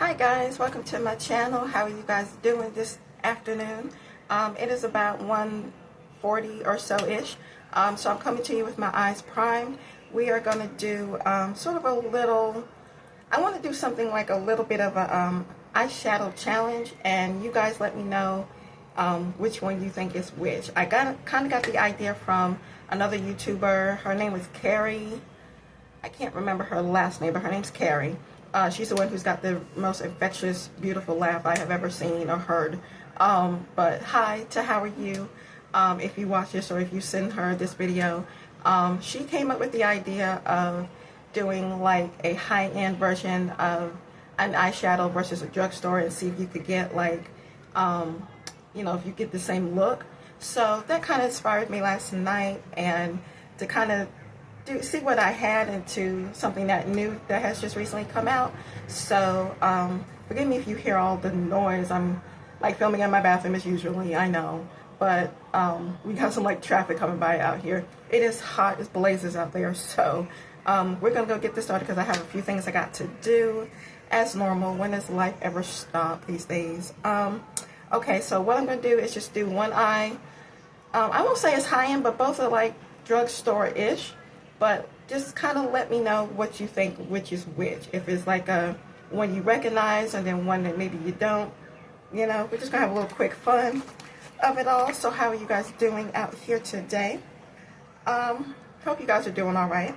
Hi guys, welcome to my channel. How are you guys doing this afternoon? It is about 1:40 or so-ish. So I'm coming to you with my eyes primed. We are going to do sort of a little, I want to do something like a little bit of a eyeshadow challenge, and you guys let me know which one you think is which. I kind of got the idea from another YouTuber. Her name was Carrie. I can't remember her last name, but her name's Carrie. She's the one who's got the most infectious, beautiful laugh I have ever seen or heard. But hi to how are you? If you watch this or if you send her this video, she came up with the idea of doing like a high-end version of an eyeshadow versus a drugstore and see if you could get like, you know, if you get the same look. So that kind of inspired me last night, and to kind of see what I had into something that new that has just recently come out. So forgive me if you hear all the noise. I'm like filming in my bathroom as usually, I know, but we got some like traffic coming by out here. It is hot as blazes out there, so we're gonna go get this started because I have a few things I got to do as normal. When does life ever stop these days? Okay, so what I'm gonna do is just do one eye. I won't say it's high-end, but both are like drugstore-ish. But just kind of let me know what you think which is which. If it's like a one you recognize and then one that maybe you don't. You know, we're just going to have a little quick fun of it all. So how are you guys doing out here today? Hope you guys are doing all right.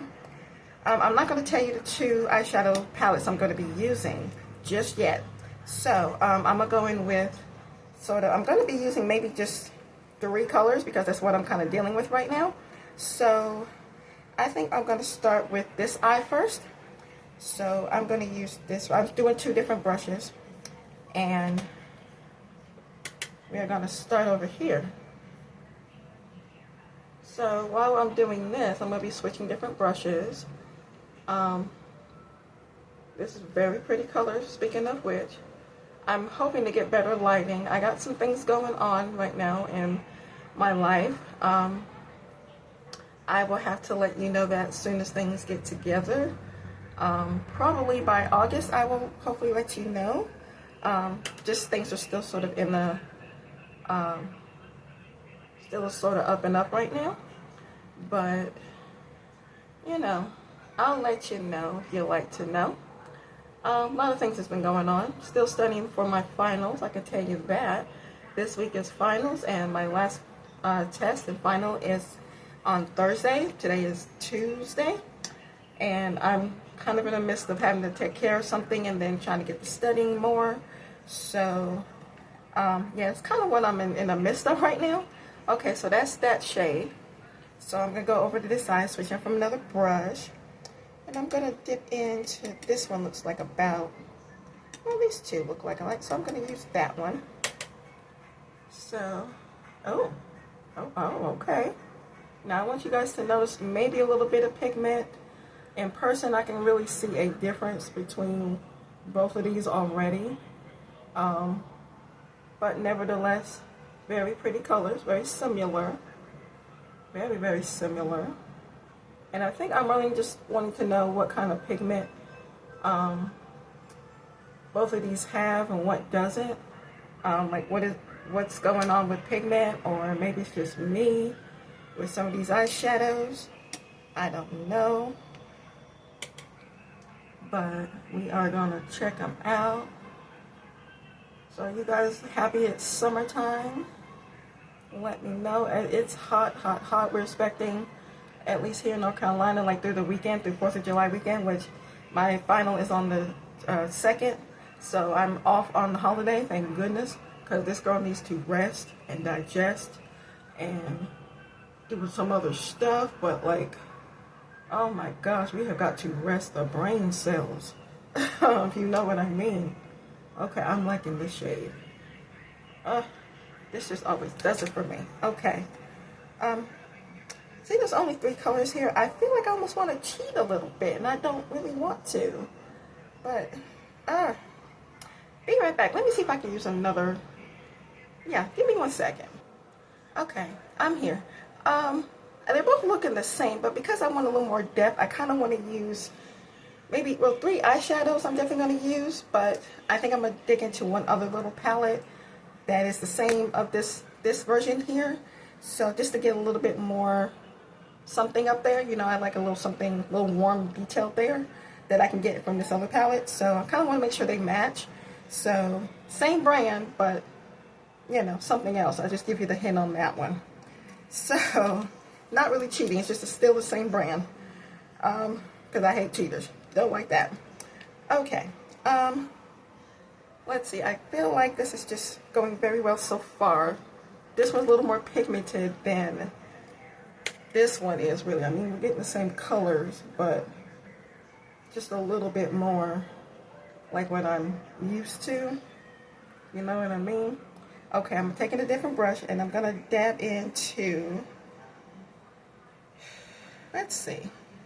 I'm not going to tell you the two eyeshadow palettes I'm going to be using just yet. So I'm going to go in with I'm going to be using maybe just 3 colors because that's what I'm kind of dealing with right now. So I think I'm going to start with this eye first. So I'm going to use this. I'm doing 2 different brushes, and we're going to start over here. So while I'm doing this, I'm going to be switching different brushes. This is very pretty color, speaking of which. I'm hoping to get better lighting. I got some things going on right now in my life. I will have to let you know that as soon as things get together. Probably by August, I will hopefully let you know. Just things are still sort of in the, still sort of up and up right now. But, you know, I'll let you know if you'd like to know. A lot of things has been going on. Still studying for my finals, I can tell you that. This week is finals, and my last test and final is on Thursday. Today is Tuesday, and I'm kind of in the midst of having to take care of something and then trying to get to studying more. So yeah, it's kind of what I'm in the midst of right now. Okay, so that's that shade. So I'm gonna go over to this side, switching from another brush, and I'm gonna dip into this one. Looks like about, well, these 2 look like alike, so I'm gonna use that one. So oh okay. Now I want you guys to notice maybe a little bit of pigment. In person, I can really see a difference between both of these already. But nevertheless, very pretty colors, very similar. Very, very similar. And I think I'm really just wanting to know what kind of pigment both of these have and what doesn't. Like what's going on with pigment, or maybe it's just me with some of these eyeshadows. I don't know, but we are gonna check them out. So are you guys happy it's summertime? Let me know. It's hot, hot, hot. We're expecting, at least here in North Carolina, like through the weekend, through 4th of July weekend, which my final is on the 2nd. So I'm off on the holiday, thank goodness, because this girl needs to rest and digest and do some other stuff. But like, oh my gosh, we have got to rest the brain cells, if you know what I mean. Okay, I'm liking this shade. This just always does it for me. Okay. See, there's only 3 colors here. I feel like I almost want to cheat a little bit, and I don't really want to. But, be right back. Let me see if I can use another. Yeah, give me 1 second. Okay, I'm here. They're both looking the same, but because I want a little more depth, I kind of want to use maybe, well, 3 eyeshadows I'm definitely going to use, but I think I'm going to dig into one other little palette that is the same of this version here. So just to get a little bit more something up there, you know, I like a little something, a little warm detail there that I can get from this other palette. So I kind of want to make sure they match. So same brand, but you know, something else. I'll just give you the hint on that one. So not really cheating, it's just still the same brand. Because I hate cheaters. Don't like that. Okay. Let's see. I feel like this is just going very well so far. This one's a little more pigmented than this one is, really. I mean, we're getting the same colors, but just a little bit more like what I'm used to. You know what I mean? Okay, I'm taking a different brush and I'm going to dab into, let's see,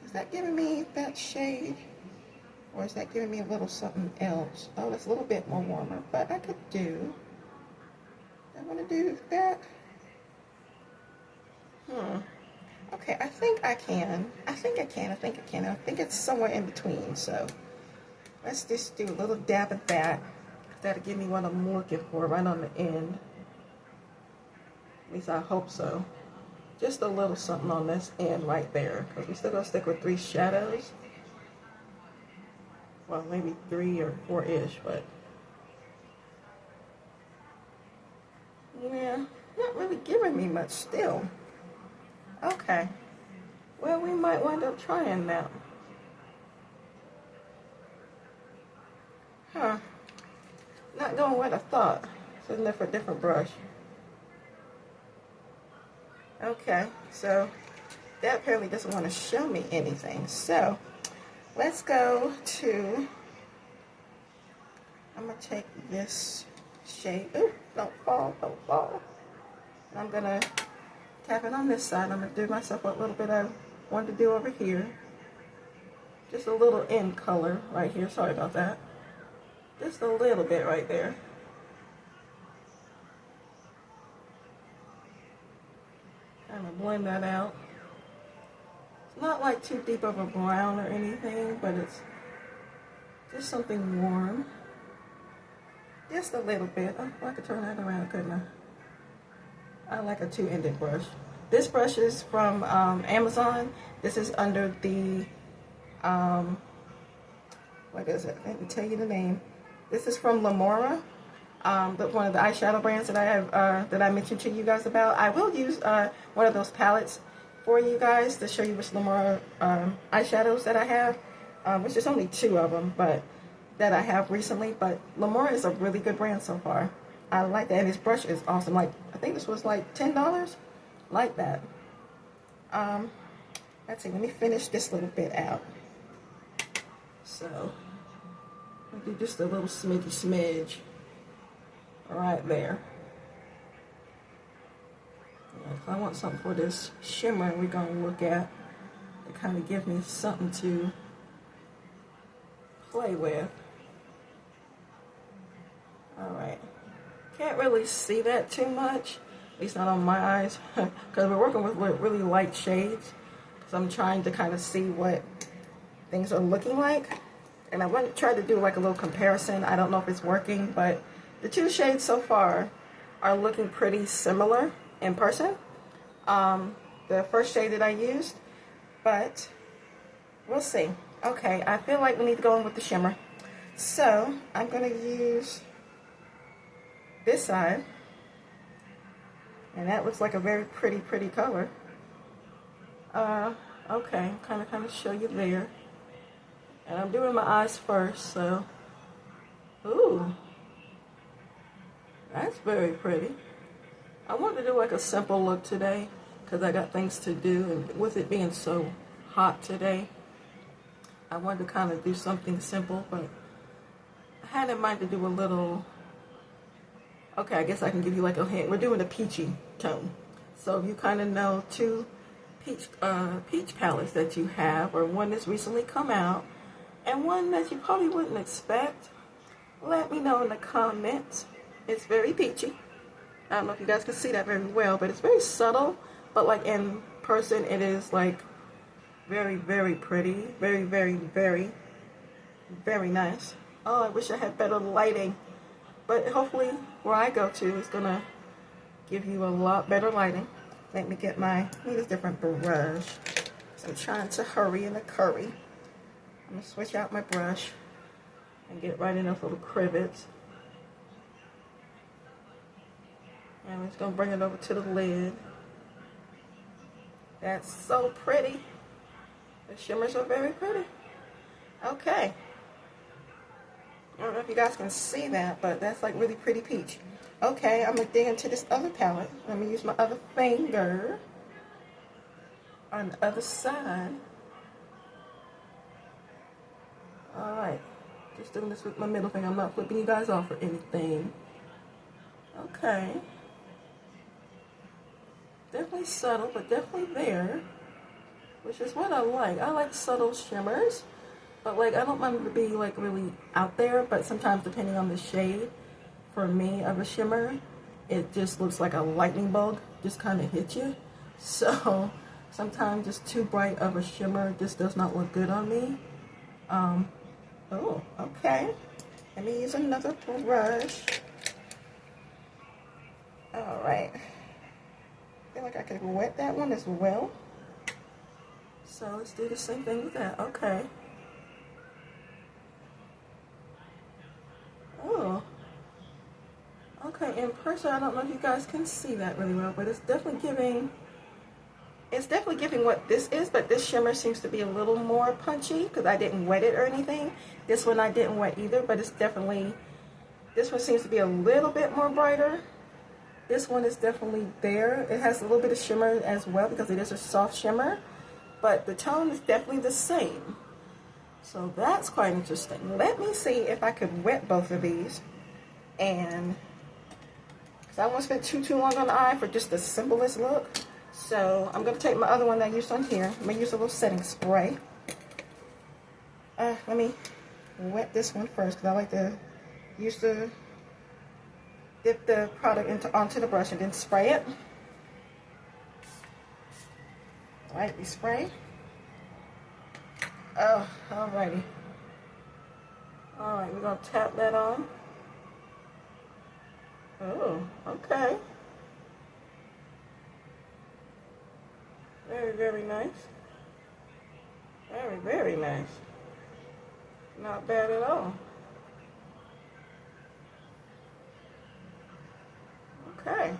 is that giving me that shade? Or is that giving me a little something else? Oh, it's a little bit more warmer, but I could do, I want to do that. Okay, I think I can. I think I think it's somewhere in between, so let's just do a little dab of that. That'll give me what I'm looking for right on the end. At least I hope so. Just a little something on this end right there, because we're still going to stick with 3 shadows. Well, maybe 3 or 4-ish, but yeah, not really giving me much still. Okay, well, we might wind up trying that. Huh, not going what I thought. So it's for a different brush. Okay, so that apparently doesn't want to show me anything. So let's go to, I'm going to take this shade. Ooh, don't fall. And I'm going to tap it on this side. I'm going to do myself what little bit I wanted to do over here. Just a little in color right here. Sorry about that. Just a little bit right there. Kind of blend that out. It's not like too deep of a brown or anything, but it's just something warm. Just a little bit. Oh, I could turn that around, couldn't I? I like a 2-ended brush. This brush is from Amazon. This is under the, what is it? Let me tell you the name. This is from Lamora. One of the eyeshadow brands that I have that I mentioned to you guys about. I will use one of those palettes for you guys to show you which Lamora eyeshadows that I have, which is only 2 of them, but that I have recently. But Lamora is a really good brand so far. I like that, and this brush is awesome. Like, I think this was like $10, like that. Let's see. Let me finish this little bit out. So I'll do just a little smidge right there. Yeah, if I want something for this shimmer we're going to look at, to kind of give me something to play with. Alright. Can't really see that too much, at least not on my eyes, because we're working with really light shades. So I'm trying to kind of see what things are looking like. And I want to try to do like a little comparison. I don't know if it's working, but the 2 shades so far are looking pretty similar in person. The first shade that I used, but we'll see. Okay, I feel like we need to go in with the shimmer. So I'm going to use this side. And that looks like a very pretty color. Okay, kind of show you there. And I'm doing my eyes first, so. Ooh. That's very pretty. I wanted to do like a simple look today because I got things to do, and with it being so hot today, I wanted to kind of do something simple, but I had in mind to do a little, okay, I guess I can give you like a hint. We're doing a peachy tone. So if you kind of know 2 peach palettes that you have, or one that's recently come out, and one that you probably wouldn't expect, let me know in the comments. It's very peachy. I don't know if you guys can see that very well, but it's very subtle, but like in person it is like very pretty, very Very nice. Oh, I wish I had better lighting. But hopefully where I go to is going to give you a lot better lighting. Let me get I need a different brush. So I'm trying to hurry in a curry. I'm going to switch out my brush and get right in those little crivets. And I'm just going to bring it over to the lid. That's so pretty. The shimmers are very pretty. Okay. I don't know if you guys can see that, but that's like really pretty peach. Okay, I'm going to dig into this other palette. Let me use my other finger on the other side. Alright. Just doing this with my middle finger. I'm not flipping you guys off or anything. Okay. Definitely subtle, but definitely there. Which is what I like. I like subtle shimmers. But like, I don't want them to be like really out there. But sometimes depending on the shade, for me, of a shimmer, it just looks like a lightning bug. Just kind of hit you. So sometimes just too bright of a shimmer just does not look good on me. Oh, okay. Let me use another brush. Alright. I feel like I could wet that one as well. So let's do the same thing with that. Okay. Oh. Okay, in person, I don't know if you guys can see that really well, but it's definitely giving what this is, but this shimmer seems to be a little more punchy because I didn't wet it or anything. This one I didn't wet either, but it's definitely, this one seems to be a little bit more brighter. This one is definitely there. It has a little bit of shimmer as well because it is a soft shimmer, but the tone is definitely the same. So that's quite interesting. Let me see if I could wet both of these, and because I won't spend too long on the eye for just the simplest look. So I'm going to take my other one that I used on here. I'm going to use a little setting spray. Let me wet this one first because I like to dip the product onto the brush and then spray it. Lightly spray. Oh, alrighty. Alright, we're going to tap that on. Oh, okay. Very, very nice. Very, very nice. Not bad at all. Okay.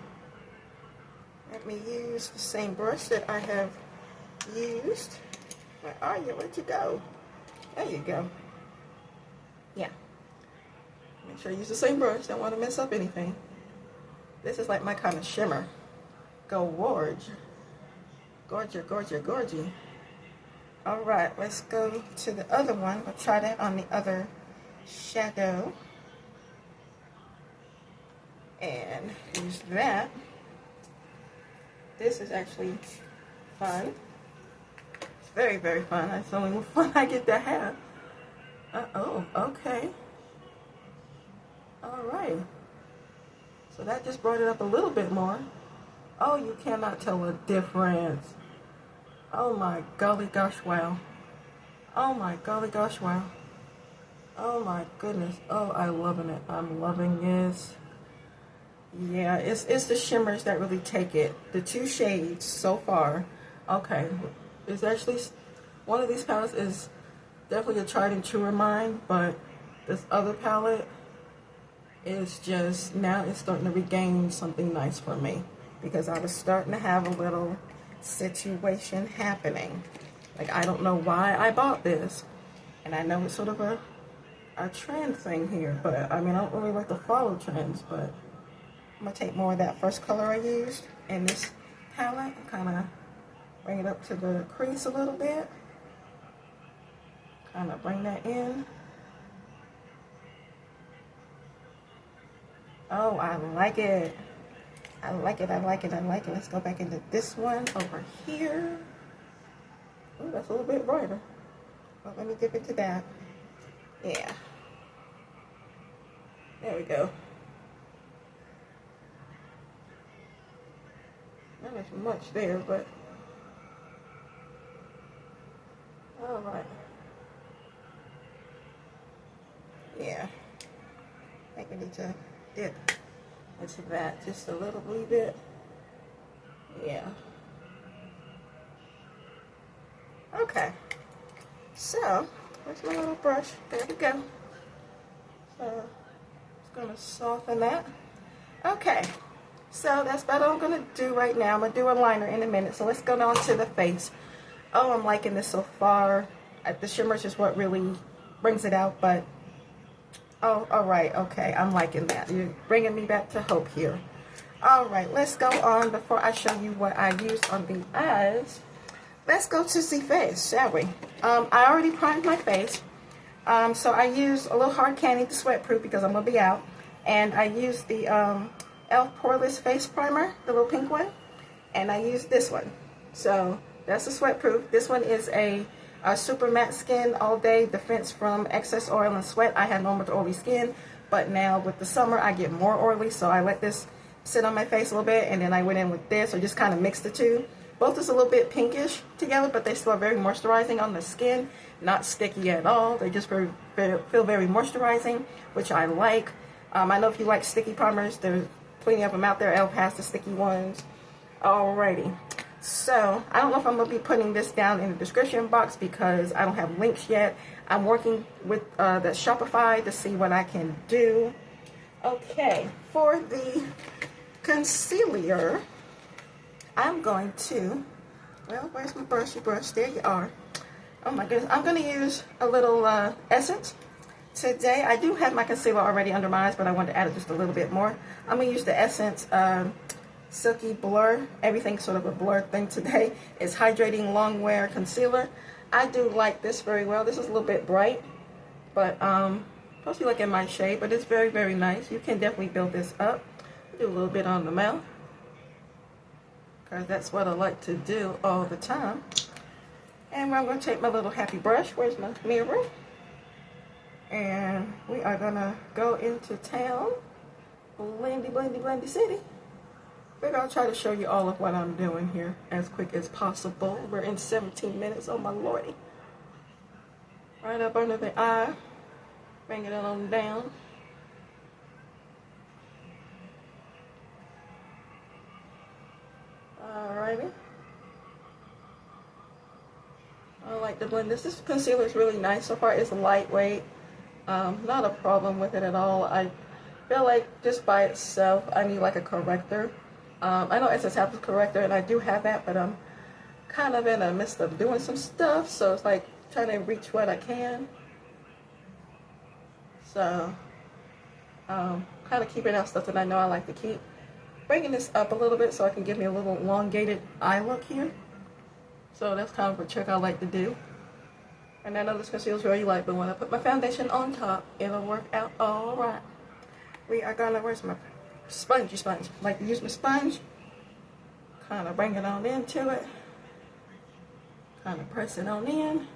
Let me use the same brush that I have used. Where are you? Where'd you go? There you go. Yeah. Make sure you use the same brush. Don't want to mess up anything. This is like my kind of shimmer. Gorge. Gorgia, gorgia, gorgy. Alright, let's go to the other one. We'll try that on the other shadow. And use that. This is actually fun. It's very, very fun. That's the only fun I get to have. Oh, okay. Alright. So that just brought it up a little bit more. Oh, you cannot tell a difference. Oh my golly gosh, wow. Oh my golly gosh, wow. Oh my goodness. Oh, I'm loving it. I'm loving this. Yeah, it's the shimmers that really take it. The two shades so far. Okay. It's actually, one of these palettes is definitely a tried and true of mine, but this other palette is just, now it's starting to regain something nice for me. Because I was starting to have a little situation happening. Like, I don't know why I bought this. And I know it's sort of a trend thing here. But, I mean, I don't really like to follow trends. But I'm going to take more of that first color I used in this palette. And kind of bring it up to the crease a little bit. Kind of bring that in. Oh, I like it. I like it, I like it, I like it. Let's go back into this one over here. Oh, that's a little bit brighter. Well, let me dip into that. Yeah. There we go. Not as much there, but... Alright. think we need to dip into that just a little wee bit. Yeah. Okay. So, where's my little brush? There we go. So, it's going to soften that. Okay. So, that's about all I'm going to do right now. I'm going to do a liner in a minute. So, let's go on to the face. Oh, I'm liking this so far. The shimmer is just what really brings it out, but oh, all right, okay, I'm liking that. You're bringing me back to hope here. All right, let's go on. Before I show you what I used on the eyes, let's go to the face, shall we? I already primed my face, so I used a little hard candy to sweat proof because I'm gonna be out, and I used the e.l.f. Poreless Face Primer, the little pink one, and I used this one. So that's the sweat proof. This one is a super matte skin all day defense from excess oil and sweat. I had normal to oily skin, but now with the summer I get more oily, so I let this sit on my face a little bit, and then I went in with this, or just kind of mixed the two. Both is a little bit pinkish together, but they still are very moisturizing on the skin, not sticky at all. They just feel very moisturizing, which I like. I know if you like sticky primers, there's plenty of them out there. e.l.f. has the sticky ones. Alrighty. So, I don't know if I'm going to be putting this down in the description box because I don't have links yet. I'm working with the Shopify to see what I can do. Okay, for the concealer, I'm going to, well, where's my brushy brush? There you are. Oh my goodness, I'm going to use a little essence. Today, I do have my concealer already under my eyes, but I want to add just a little bit more. I'm going to use the Essence Silky Blur. Everything's sort of a blur thing today. It's Hydrating Long Wear Concealer. I do like this very well. This is a little bit bright, but supposed to be like in my shade, but it's very, very nice. You can definitely build this up. Do a little bit on the mouth, because that's what I like to do all the time. And I'm going to take my little happy brush. Where's my mirror? And we are going to go into town. Blendy, blendy, blendy city. We're going to try to show you all of what I'm doing here as quick as possible. We're in 17 minutes. Oh, my lordy. Right up under the eye. Bring it on down. Alrighty. I like to blend this. This concealer is really nice so far. It's lightweight. Not a problem with it at all. I feel like just by itself, I need like a corrector. I know Essence has a corrector, and I do have that, but I'm kind of in the midst of doing some stuff, so it's like trying to reach what I can. So, kind of keeping out stuff that I know I like to keep. Bringing this up a little bit so I can give me a little elongated eye look here. So that's kind of a trick I like to do. And I know this concealer is really light, but when I put my foundation on top, it'll work out all right. We are gonna, where's my sponge? I like to use my sponge. Kind of bring it on into it. Kind of press it on in.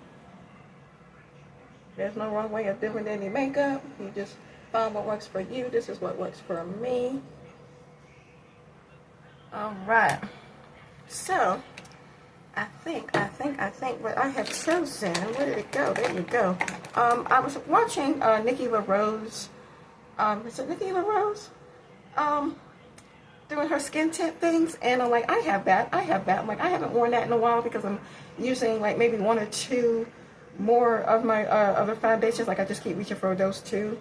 There's no wrong way of doing any makeup. You just find what works for you. This is what works for me. Alright. So, I think what I have chosen, where did it go? There you go. I was watching Nikki LaRose. Is it Nikki LaRose? Doing her skin tint things, and I'm like, I have that. I'm like, I haven't worn that in a while because I'm using like maybe one or two more of my other foundations. Like I just keep reaching for those two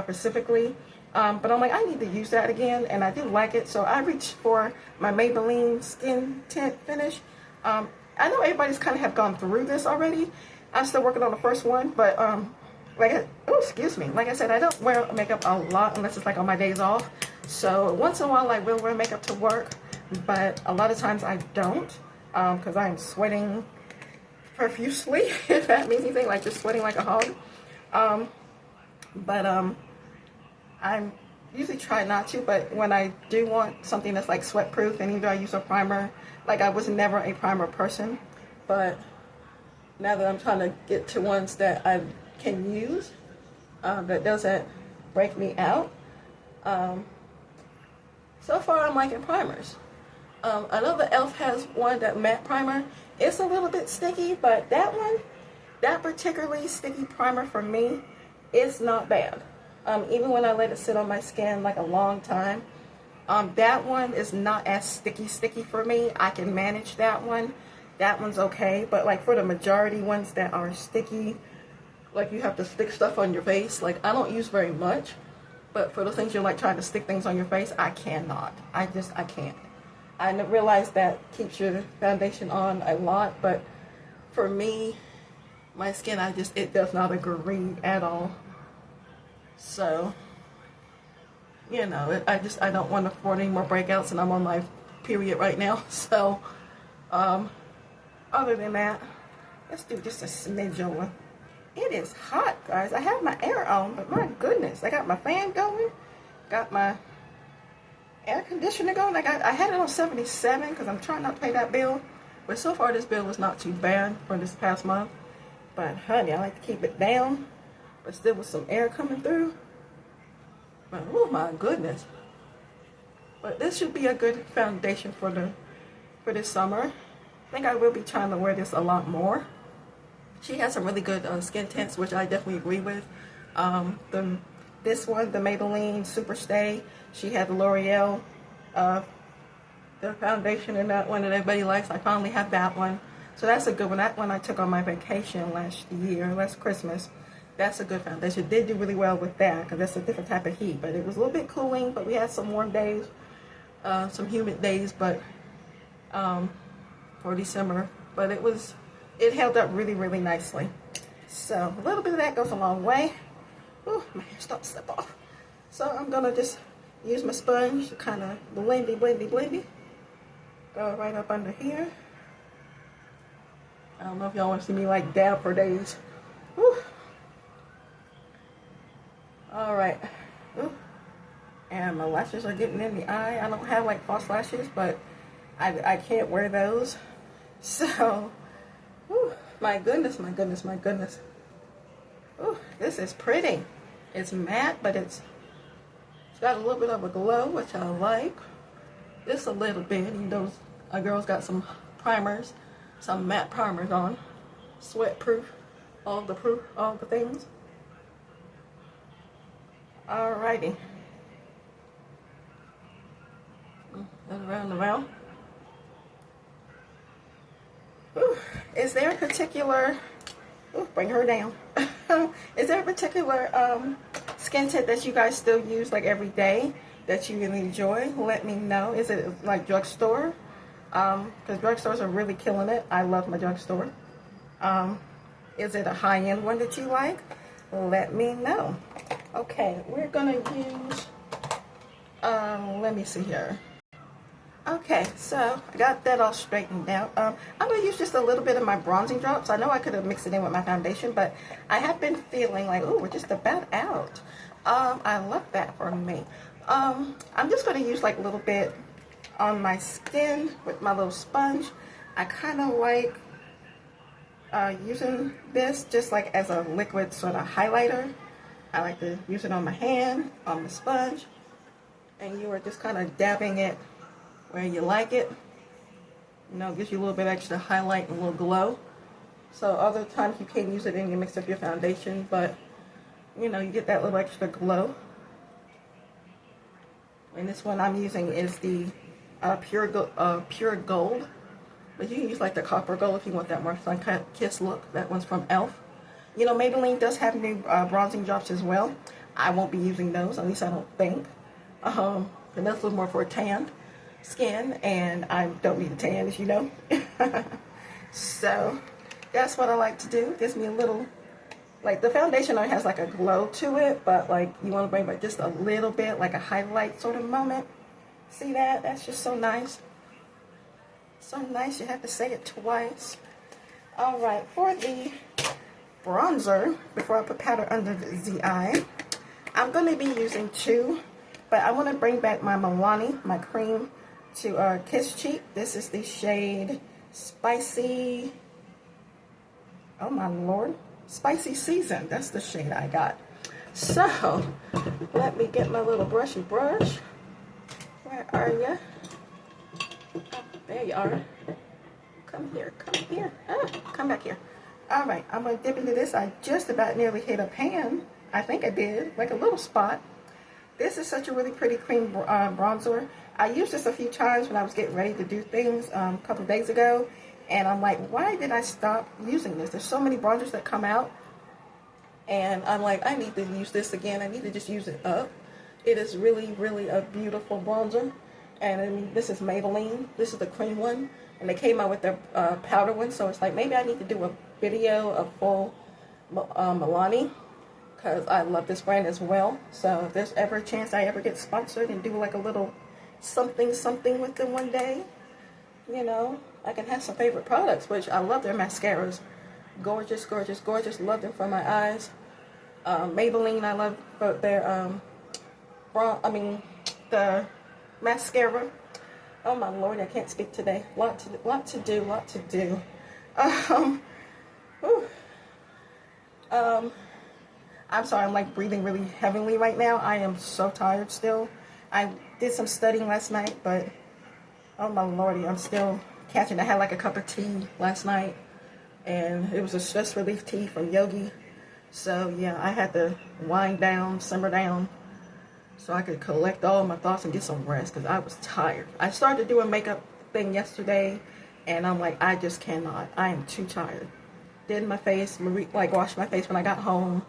specifically. But I'm like, I need to use that again, and I do like it. So I reached for my Maybelline Skin Tint Finish. I know everybody's kind of have gone through this already. I'm still working on the first one, but like I said, I don't wear makeup a lot unless it's like on my days off. So once in a while I will wear makeup to work, but a lot of times I don't, because I'm sweating profusely, if that means anything, like just sweating like a hog. I usually try not to, but when I do want something that's like sweat proof, and even though I use a primer, like I was never a primer person, but now that I'm trying to get to ones that I can use, that doesn't break me out, so far I'm liking primers. I know the e.l.f. has one, that matte primer. It's a little bit sticky, but that one, that particularly sticky primer for me, is not bad. even when I let it sit on my skin like a long time. That one is not as sticky for me. I can manage that one. That one's okay, but like for the majority ones that are sticky, like you have to stick stuff on your face, like I don't use very much, but for the things you're like trying to stick things on your face, I cannot. I can't. I realize that keeps your foundation on a lot, but for me, my skin, it does not agree at all. So, you know, I don't want to afford any more breakouts, and I'm on my period right now. So, other than that, let's do just a smidge over. It is hot, guys. I have my air on, but my goodness, I got my fan going, got my air conditioner going. I had it on 77 because I'm trying not to pay that bill. But so far, this bill was not too bad for this past month. But honey, I like to keep it down, but still with some air coming through. But oh my goodness! But this should be a good foundation for this summer. I think I will be trying to wear this a lot more. She has some really good skin tints, which I definitely agree with. This one, the Maybelline Super Stay. She had the L'Oreal, the foundation in that one that everybody likes. I finally have that one. So that's a good one. That one I took on my vacation last Christmas. That's a good foundation. Did do really well with that because that's a different type of heat. But it was a little bit cooling, but we had some warm days, some humid days, but for December. But it held up really, really nicely. So a little bit of that goes a long way. Ooh, my hair starting to slip off. So I'm going to just use my sponge to kind of blendy. Go right up under here. I don't know if y'all want to see me like dab for days. Whew. All right. Ooh. And my lashes are getting in the eye. I don't have like false lashes, but I can't wear those. So, whew, my goodness. Ooh, this is pretty. It's matte, but it's got a little bit of a glow, which I like. Just a little bit. Even though a girl's got some primers, some matte primers on. Sweat proof, all the things. Alrighty. Around. Ooh, is there a particular... Ooh, bring her down. Is there a particular skin tint that you guys still use like every day that you really enjoy? Let me know. Is it like Drugstore? Because drugstores are really killing it. I love my Drugstore. Is it a high-end one that you like? Let me know. Okay, we're gonna use, let me see here. Okay, so I got that all straightened out. I'm going to use just a little bit of my bronzing drops. I know I could have mixed it in with my foundation, but I have been feeling like, oh, we're just about out. I love that for me. I'm just going to use like a little bit on my skin with my little sponge. I kind of like using this just like as a liquid sort of highlighter. I like to use it on my hand, on the sponge, and you are just kind of dabbing it where you like it. You know, it gives you a little bit extra highlight and a little glow. So other times you can use it and you mix up your foundation, but you know, you get that little extra glow. And this one I'm using is the pure gold, but you can use like the copper gold if you want that more sun-kissed look. That one's from e.l.f. You know, Maybelline does have new bronzing drops as well. I won't be using those, at least I don't think. And that's a little more for a tanned skin, and I don't need a tan, as you know. So that's what I like to do. It gives me a little, like the foundation already has like a glow to it, but like you want to bring back just a little bit, like a highlight sort of moment. See that? That's just so nice. So nice, you have to say it twice. All right, for the bronzer, before I put powder under the eye, I'm going to be using two, but I want to bring back my Milani, my cream, to Kiss Cheek. This is the shade Spicy, oh my lord, Spicy Season. That's the shade I got. So, let me get my little brushy brush. Where are you? Oh, there you are. Come here, come here. Ah, come back here. All right, I'm going to dip into this. I just about nearly hit a pan. I think I did, like a little spot. This is such a really pretty cream bronzer. I used this a few times when I was getting ready to do things a couple of days ago. And I'm like, why did I stop using this? There's so many bronzers that come out. And I'm like, I need to use this again. I need to just use it up. It is really, really a beautiful bronzer. And I mean, this is Maybelline. This is the cream one. And they came out with their powder one. So it's like, maybe I need to do a video of full Milani, because I love this brand as well. So if there's ever a chance I ever get sponsored and do like a little something with them one day, you know, I can have some favorite products, which I love their mascaras. Gorgeous, gorgeous, gorgeous. Love them for my eyes. Maybelline, I love their the mascara. Oh my Lord, I can't speak today. Lot to do. I'm sorry, I'm like breathing really heavily right now. I am so tired still. I did some studying last night, but oh my Lordy, I'm still catching. I had like a cup of tea last night, and it was a stress relief tea from Yogi. So yeah, I had to wind down, simmer down, so I could collect all my thoughts and get some rest, because I was tired. I started doing makeup thing yesterday, and I'm like, I just cannot. I am too tired. Did my face, like washed my face when I got home,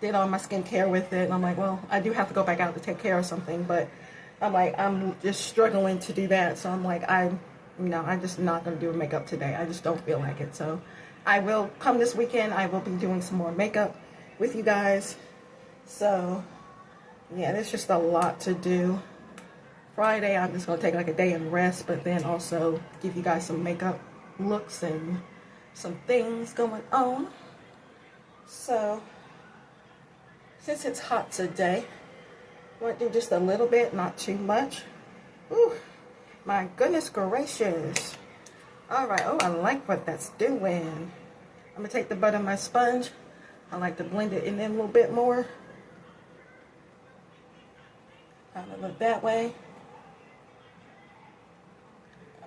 did all my skincare with it, and I'm like, well, I do have to go back out to take care of something, but I'm like, I'm just struggling to do that. So I'm like, I'm just not going to do makeup today. I just don't feel like it. So I will come this weekend. I will be doing some more makeup with you guys. So yeah, there's just a lot to do. Friday, I'm just going to take like a day and rest, but then also give you guys some makeup looks and some things going on. So since it's hot today, I want to do just a little bit, not too much. Ooh, my goodness gracious. All right, oh, I like what that's doing. I'm going to take the butt of my sponge. I like to blend it in a little bit more. Kind of look that way.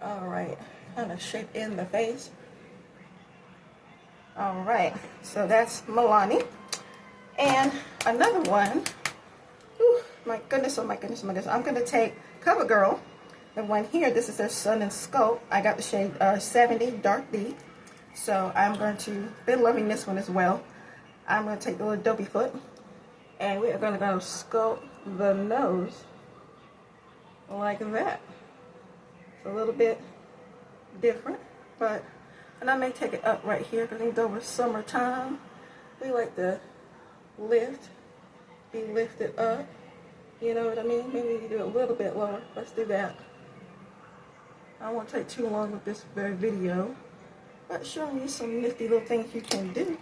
All right, kind of shape in the face. All right, so that's Milani. And another one, whew, my goodness, oh my goodness, oh my goodness. I'm going to take CoverGirl, the one here. This is their Sun and Sculpt. I got the shade 70 Dark B. So I'm going to, been loving this one as well. I'm going to take the little Adobe foot, and we are going to go sculpt the nose like that. It's a little bit different, but, and I may take it up right here, because it's over summertime. We like to be lifted up, you know what I mean? Maybe you do it a little bit lower. Let's do that. I won't take too long with this very video, but showing you some nifty little things you can do.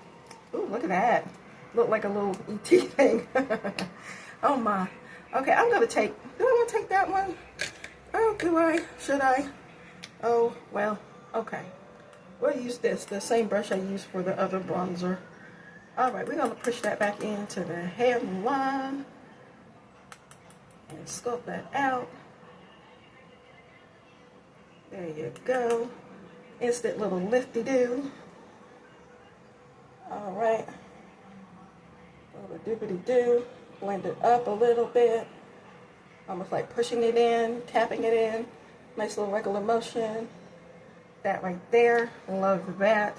Ooh, look at that. Look like a little ET thing. Oh my. Okay, I'm gonna take, do I want to take that one? Oh, do I? Should I? Oh, well, okay. We'll use this, the same brush I used for the other bronzer. Alright, we're going to push that back into the hairline and sculpt that out. There you go. Instant little lifty-do. Alright. Little doobity-do. Blend it up a little bit. Almost like pushing it in, tapping it in. Nice little regular motion. That right there. Love that.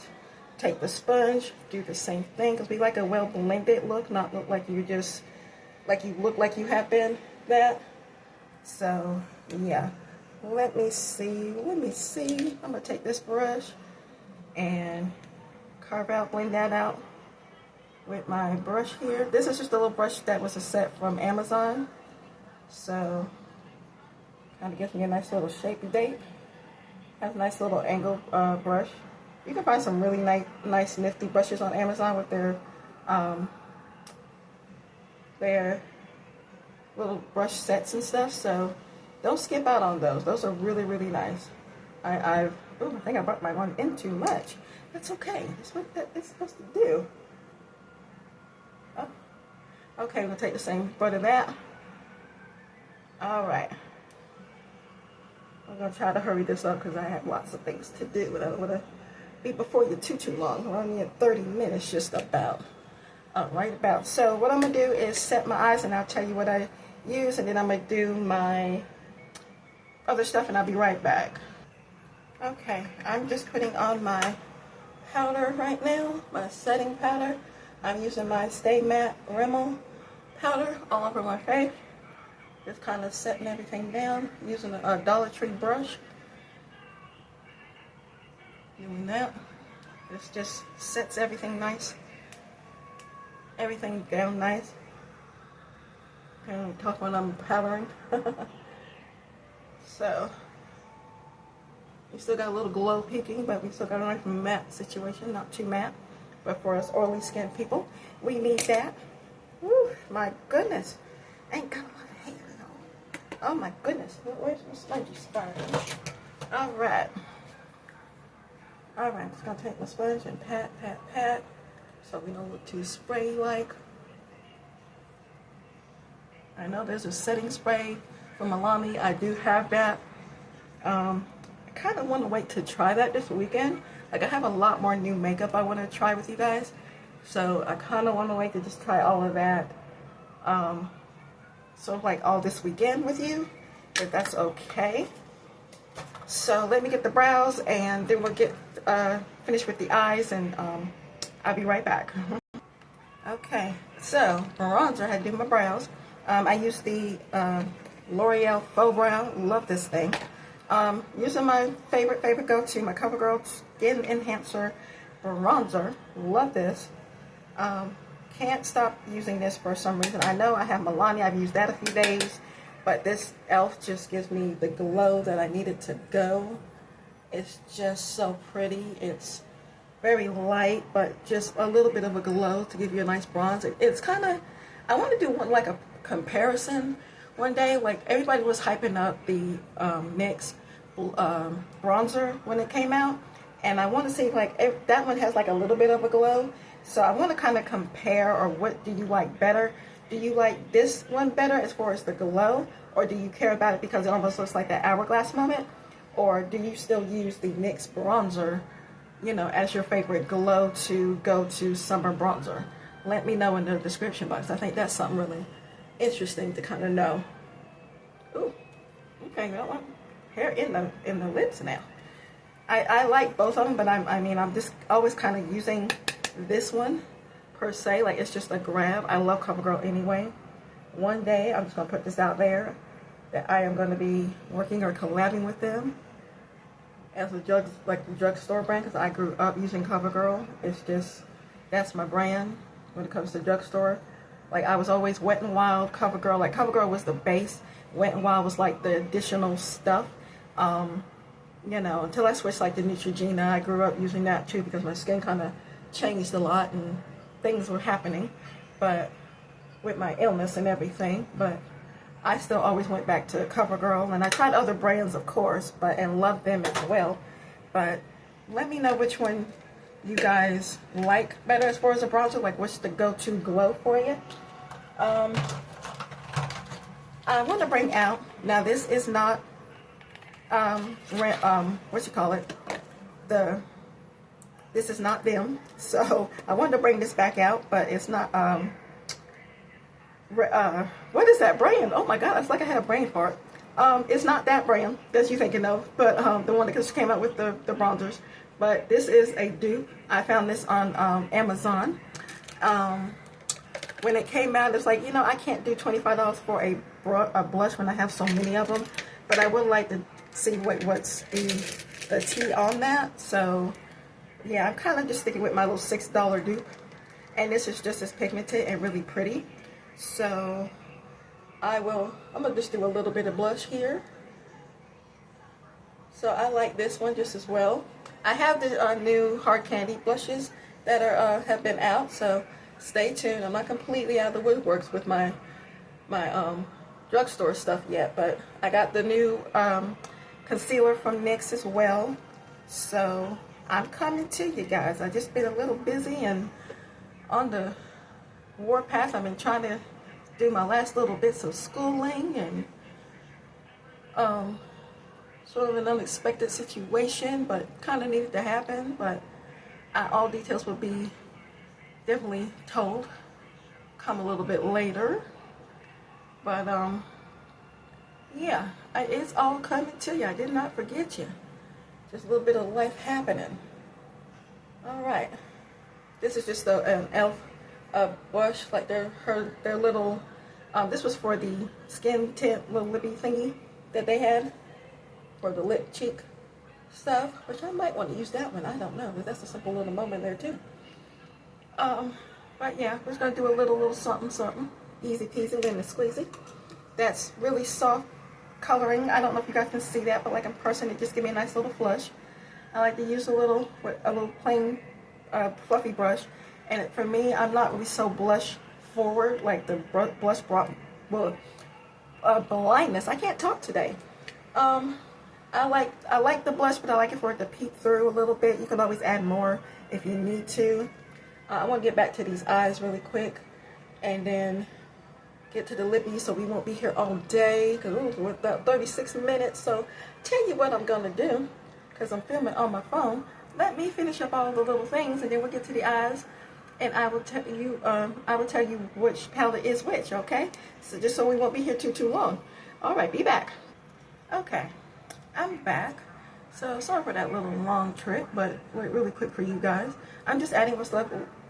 Take the sponge, do the same thing, because we like a well blended look, not look like you just, like you look like you have been that. So yeah, let me see, I'm gonna take this brush and carve out, blend that out with my brush here. This is just a little brush that was a set from Amazon, so kind of gives me a nice little shapey date. Has a nice little angle brush. You can find some really nice nifty brushes on Amazon with their little brush sets and stuff. So don't skip out on those. Those are really, really nice. I think I brought my one in too much. That's okay. That's what that is supposed to do. Oh. Okay, we're gonna take the same butt of that. All right. I'm gonna try to hurry this up because I have lots of things to do. I don't want to be before you too long. We're only at 30 minutes just about. right about. So what I'm going to do is set my eyes, and I'll tell you what I use, and then I'm going to do my other stuff, and I'll be right back. Okay, I'm just putting on my powder right now, my setting powder. I'm using my Stay Matte Rimmel powder all over my face. Just kind of setting everything down using a Dollar Tree brush. Doing that. This just sets everything nice. Everything down nice. And talk when I'm powdering. So, we still got a little glow peeking, but we still got a nice matte situation, not too matte. But for us oily skin people, we need that. Woo, my goodness. Ain't got a lot of hair though. Oh my goodness. Where's my spongy sponge? Alright. Alright, just gonna take my sponge and pat, pat, pat. So we don't look too spray-like. I know there's a setting spray from Milani. I do have that. I kind of want to wait to try that this weekend. Like, I have a lot more new makeup I want to try with you guys. So I kind of want to wait to just try all of that. So like all this weekend with you, if that's okay. So let me get the brows, and then we'll get finished with the eyes, and I'll be right back. Okay, so bronzer, I had to do my brows. I used the L'Oreal Faux Brow. Love this thing. Using my favorite go-to, my CoverGirl Skin Enhancer Bronzer. Love this. Can't stop using this for some reason. I know I have Milani. I've used that a few days. But this e.l.f. just gives me the glow that I needed to go. It's just so pretty. It's very light, but just a little bit of a glow to give you a nice bronze. It's kind of, I want to do one like a comparison one day. Like, everybody was hyping up the NYX bronzer when it came out, and I want to see like if that one has like a little bit of a glow. So I want to kind of compare, or what do you like better? Do you like this one better as far as the glow, or do you care about it because it almost looks like that hourglass moment? Or do you still use the NYX bronzer, you know, as your favorite glow to go to summer bronzer? Let me know in the description box. I think that's something really interesting to kind of know. Ooh, okay, that one. Hair in the lips now. I like both of them, but I'm just always kind of using this one per se. Like, it's just a grab. I love CoverGirl anyway. One day I'm just gonna put this out there that I am going to be working or collabing with them as a drugstore brand, because I grew up using CoverGirl. It's just, that's my brand when it comes to drugstore. Like, I was always Wet n Wild, CoverGirl. Like, CoverGirl was the base. Wet n Wild was like the additional stuff. You know, until I switched like to Neutrogena. I grew up using that too because my skin kind of changed a lot and things were happening, but with my illness and everything. But I still always went back to CoverGirl, and I tried other brands, of course, and loved them as well. But let me know which one you guys like better as far as a bronzer. Like, what's the go-to glow for you? I want to bring out, now this is not what you call it, this is not them, so I wanted to bring this back out, but it's not what is that brand? Oh my god, it's like I had a brain fart. It's not that brand that you're thinking of, but the one that just came out with the bronzers. But this is a dupe. I found this on Amazon. When it came out, it's like, you know, I can't do $25 for a blush when I have so many of them, but I would like to see what's the tea on that. So yeah, I'm kind of just sticking with my little $6 dupe, and this is just as pigmented and really pretty. So I'm gonna just do a little bit of blush here. So I like this one just as well. I have the new hard candy blushes that are have been out, so stay tuned. I'm not completely out of the woodworks with my drugstore stuff yet, but I got the new concealer from NYX as well. So I'm coming to you guys. I just been a little busy and on the warpath. I've been trying to do my last little bits of schooling, and sort of an unexpected situation, but kind of needed to happen. But all details will be definitely told come a little bit later. But yeah, it's all coming to you. I did not forget you. Just a little bit of life happening. All right, this is just an e.l.f. Blush, like their little. This was for the skin tint little lippy thingy that they had for the lip cheek stuff, which I might want to use that one. I don't know, but that's a simple little moment there too. But yeah, we're just gonna do a little something, easy peasy, lemon squeezy. That's really soft coloring. I don't know if you guys can see that, but like in person, it just gives me a nice little flush. I like to use a little plain fluffy brush, and for me, I'm not really so blush forward like the blush brought blindness. I can't talk today. I like the blush, but I like it for it to peek through a little bit. You can always add more if you need to. I want to get back to these eyes really quick, and then get to the lippy, so we won't be here all day because we're about 36 minutes. So tell you what I'm gonna do, because I'm filming on my phone. Let me finish up all the little things, and then we'll get to the eyes, and I will tell you which palette is which. Okay, so just so we won't be here too long. All right, be back. Okay, I'm back. So sorry for that little long trip, but really quick for you guys. I'm just adding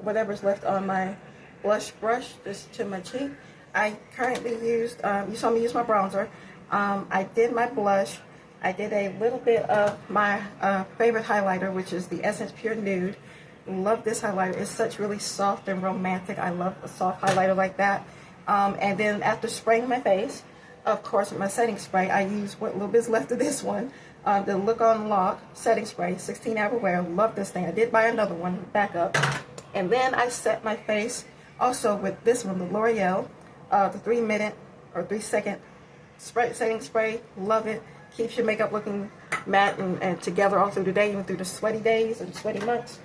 whatever's left on my blush brush just to my cheek. I currently used, you saw me use my bronzer. I did my blush. I did a little bit of my favorite highlighter, which is the Essence Pure Nude. Love this highlighter. It's such really soft and romantic. I love a soft highlighter like that. And then after spraying my face, of course, with my setting spray, I use what little bit's left of this one, the Look On Lock setting spray, 16-hour wear. Love this thing. I did buy another one, back up. And then I set my face also with this one, the L'Oreal, the 3-minute or 3-second setting spray. Love it. Keeps your makeup looking matte and together all through the day, even through the sweaty days and sweaty months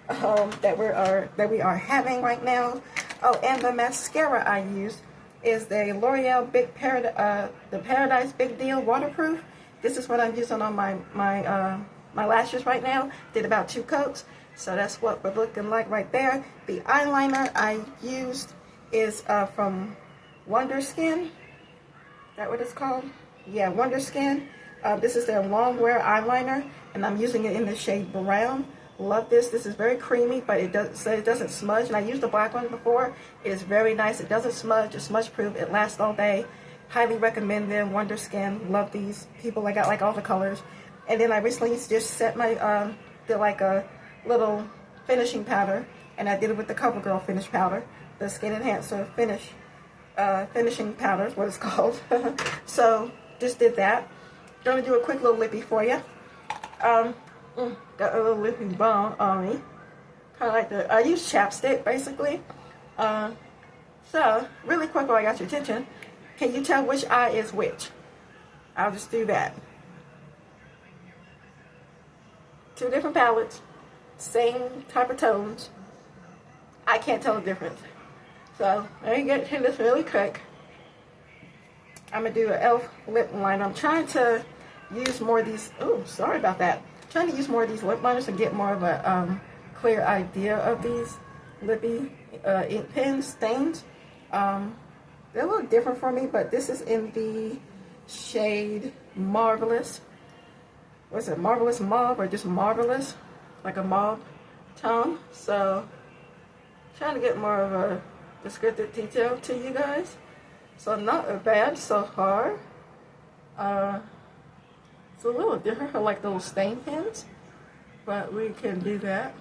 that we are having right now. Oh, and the mascara I used is the L'Oreal the Paradise Big Deal Waterproof. This is what I'm using on my lashes right now. Did about 2 coats, so that's what we're looking like right there. The eyeliner I used is from Wonder Skin. Is that what it's called? Yeah, Wonder Skin. This is their long wear eyeliner, and I'm using it in the shade Brown. Love this. This is very creamy, but it doesn't smudge. And I used the black one before. It is very nice. It doesn't smudge. It's smudge proof. It lasts all day. Highly recommend them. Wonder Skin. Love these. People, I got like all the colors. And then I recently just set my did like a little finishing powder, and I did it with the CoverGirl finish powder, the Skin Enhancer finishing powder is what it's called. So just did that. Gonna do a quick little lippy for you. Got a little lippy balm on me. Kind of like I use chapstick basically. So really quick while I got your attention, can you tell which eye is which? I'll just do that. 2 different palettes, same type of tones. I can't tell the difference. So let me get to this really quick. I'm gonna do an e.l.f. lip liner. I'm trying to use more of these. Oh, sorry about that. I'm trying to use more of these lip liners to get more of a clear idea of these lippy ink pen stains. They're a little different for me, but this is in the shade Marvelous. What's it? Marvelous Mauve, or just Marvelous, like a mauve tone. So trying to get more of a descriptive detail to you guys. So not bad so far. It's a little different for like those stain pens, but we can do that.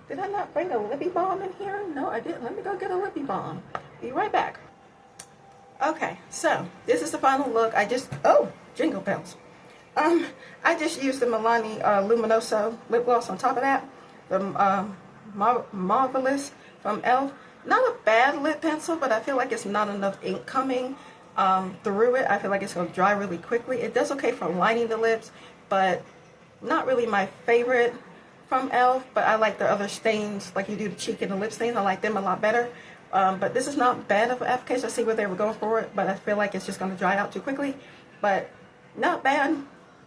Did I not bring a lippy balm in here? No, I didn't. Let me go get a lippy balm. Be right back. Okay, so this is the final look. Oh, jingle bells. I just used the Milani Luminoso lip gloss on top of that. The Marvelous from e.l.f. Not a bad lip pencil, but I feel like it's not enough ink coming through it. I feel like it's going to dry really quickly. It does okay for lining the lips, but not really my favorite from e.l.f. But I like the other stains, like you do the cheek and the lip stains. I like them a lot better. But this is not bad of an application. I see where they were going for it, but I feel like it's just going to dry out too quickly. But not bad,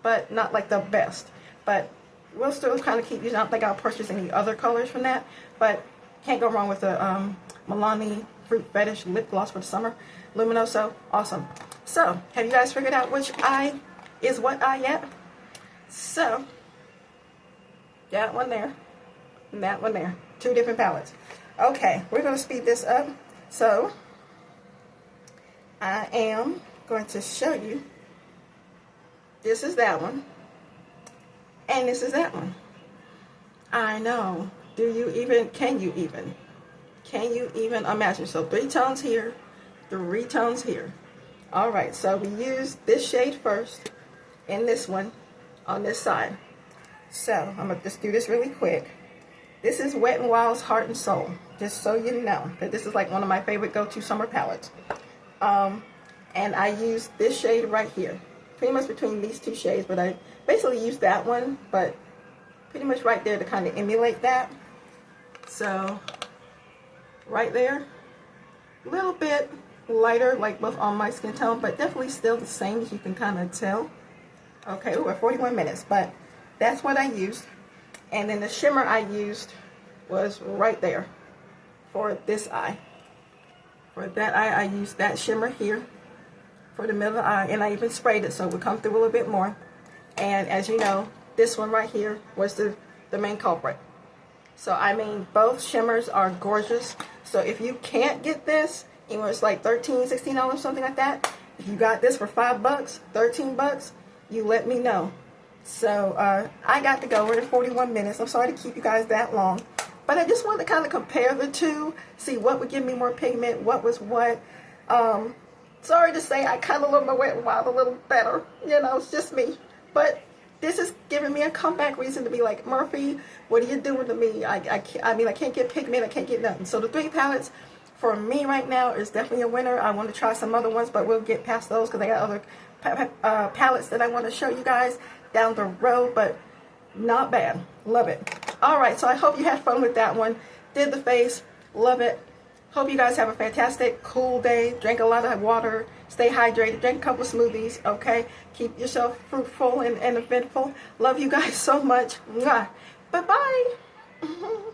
but not like the best. But we'll still kind of keep using. I don't think I'll purchase any other colors from that, but can't go wrong with the Milani Fruit Fetish lip gloss for the summer. Luminoso, awesome. So, have you guys figured out which eye is what eye yet? So, that one there, and that one there. 2 different palettes. Okay, we're going to speed this up. So, I am going to show you. This is that one. And this is that one. I know. Can you even imagine? So 3 tones here, 3 tones here. All right, so we use this shade first and this one on this side. So I'm going to just do this really quick. This is Wet n Wild's Heart and Soul. Just so you know that this is like one of my favorite go-to summer palettes. And I use this shade right here. Pretty much between these 2 shades, but I basically use that one, but pretty much right there to kind of emulate that. So right there, a little bit lighter, like both on my skin tone, but definitely still the same, as you can kind of tell. Okay, we're 41 minutes, but that's what I used. And then the shimmer I used was right there for this eye. For that eye, I used that shimmer here for the middle of the eye, and I even sprayed it so it would come through a little bit more. And as you know, this one right here was the main culprit. So I mean, both shimmers are gorgeous. So if you can't get this, even it's like $13, $16, something like that, if you got this for $5, $13, you let me know. So I got to go. We're at 41 minutes. I'm sorry to keep you guys that long, but I just wanted to kind of compare the 2, see what would give me more pigment, what was what. Sorry to say, I kind of love my Wet n Wild a little better. You know, it's just me. But this is giving me a comeback reason to be like, Murphy, what are you doing to me? I mean, I can't get pigment, I can't get nothing. So the 3 palettes for me right now is definitely a winner. I want to try some other ones, but we'll get past those because I got other palettes that I want to show you guys down the road. But not bad. Love it. All right, so I hope you had fun with that one. Did the face. Love it. Hope you guys have a fantastic, cool day. Drink a lot of water. Stay hydrated. Drink a couple smoothies, okay? Keep yourself fruitful and eventful. Love you guys so much. Mwah. Bye-bye.